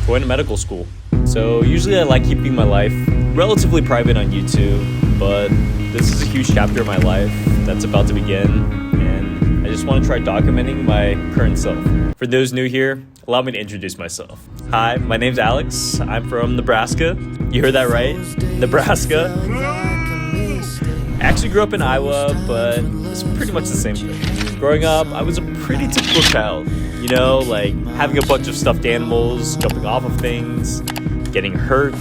going to medical school. So usually I like keeping my life relatively private on YouTube, but this is a huge chapter of my life that's about to begin, and I just want to try documenting my current self. For those new here, allow me to introduce myself. Hi, my name's Alex. I'm from Nebraska. You heard that right? Nebraska. I actually grew up in Iowa, but it's pretty much the same thing. Growing up, I was a pretty typical child. You know, like having a bunch of stuffed animals, jumping off of things, getting hurt.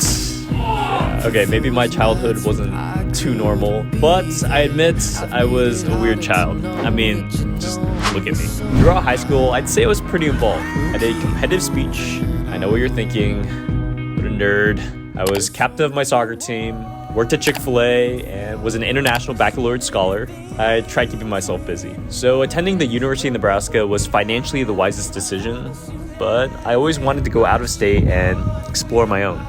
Yeah, okay, maybe my childhood wasn't too normal, but I admit I was a weird child. I mean, just look at me. Throughout high school, I'd say I was pretty involved. I did competitive speech. I know what you're thinking. What a nerd. I was captain of my soccer team, worked at Chick-fil-A, and was an international baccalaureate scholar. I tried keeping myself busy. So attending the University of Nebraska was financially the wisest decision, but I always wanted to go out of state and explore my own.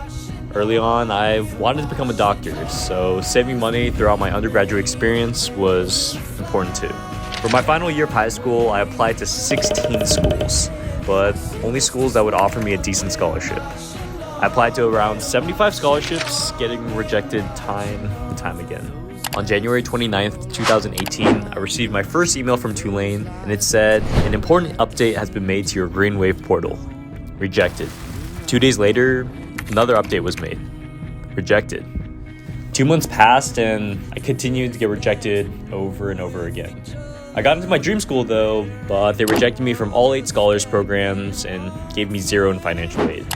Early on, I wanted to become a doctor, so saving money throughout my undergraduate experience was important too. For my final year of high school, I applied to 16 schools, but only schools that would offer me a decent scholarship. I applied to around 75 scholarships, getting rejected time and time again. On January 29th, 2018, I received my first email from Tulane, and it said, "An important update has been made to your GreenWave portal. Rejected." 2 days later, another update was made. Rejected. 2 months passed, and I continued to get rejected over and over again. I got into my dream school though, but they rejected me from all 8 scholars programs and gave me 0 in financial aid.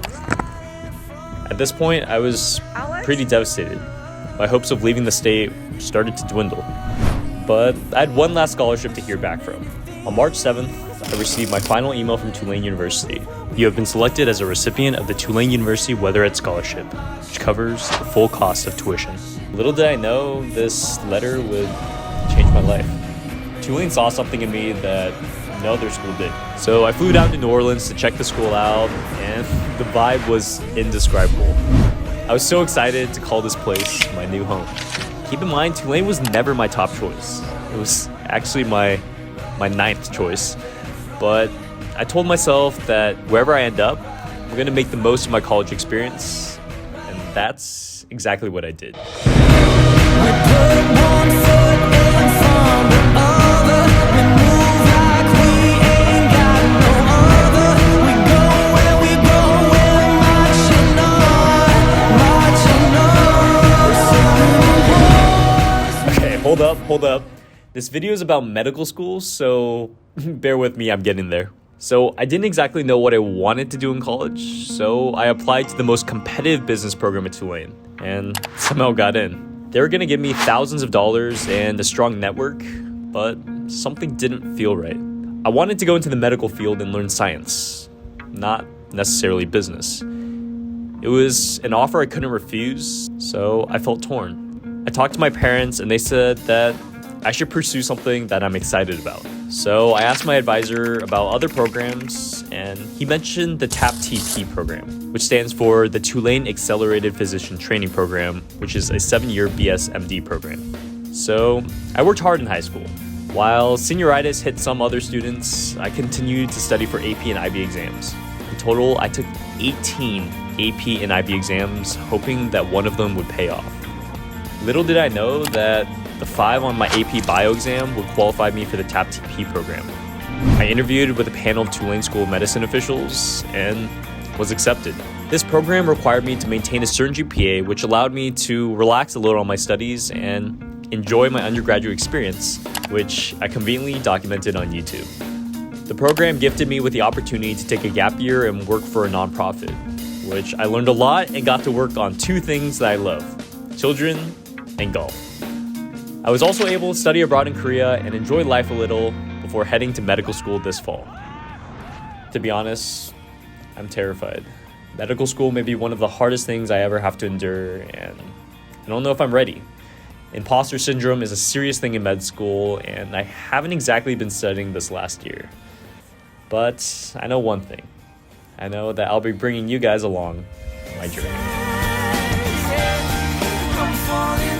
At this point, I was pretty devastated. My hopes of leaving the state started to dwindle. But I had one last scholarship to hear back from. On March 7th, I received my final email from Tulane University. You have been selected as a recipient of the Tulane University Weatherhead Scholarship, which covers the full cost of tuition. Little did I know this letter would change my life. Tulane saw something in me that no other school did. So I flew down to New Orleans to check the school out, and the vibe was indescribable. I was so excited to call this place my new home. Keep in mind, Tulane was never my top choice. It was actually my 9th choice. But I told myself that wherever I end up, I'm gonna make the most of my college experience, and that's exactly what I did. We put one foot in front of the other. We move like we ain't got no other. We go where we go, we're marching on. Okay, hold up. This video is about medical school, so bear with me, I'm getting there. So I didn't exactly know what I wanted to do in college, so I applied to the most competitive business program at Tulane, and somehow got in. They were gonna give me thousands of dollars and a strong network, but something didn't feel right. I wanted to go into the medical field and learn science, not necessarily business. It was an offer I couldn't refuse, so I felt torn. I talked to my parents and they said that I should pursue something that I'm excited about. So I asked my advisor about other programs, and he mentioned the TAP-TP program, which stands for the Tulane Accelerated Physician Training Program, which is a 7-year BS-MD program. So I worked hard in high school. While senioritis hit some other students, I continued to study for AP and IB exams. In total, I took 18 AP and IB exams, hoping that one of them would pay off. Little did I know that the 5 on my AP Bio exam would qualify me for the TAP-TP program. I interviewed with a panel of Tulane School of Medicine officials and was accepted. This program required me to maintain a certain GPA, which allowed me to relax a little on my studies and enjoy my undergraduate experience, which I conveniently documented on YouTube. The program gifted me with the opportunity to take a gap year and work for a nonprofit, which I learned a lot and got to work on 2 things that I love: children and golf. I was also able to study abroad in Korea and enjoy life a little before heading to medical school this fall. To be honest, I'm terrified. Medical school may be one of the hardest things I ever have to endure, and I don't know if I'm ready. Imposter syndrome is a serious thing in med school, and I haven't exactly been studying this last year. But I know one thing. I know that I'll be bringing you guys along on my journey. I'm falling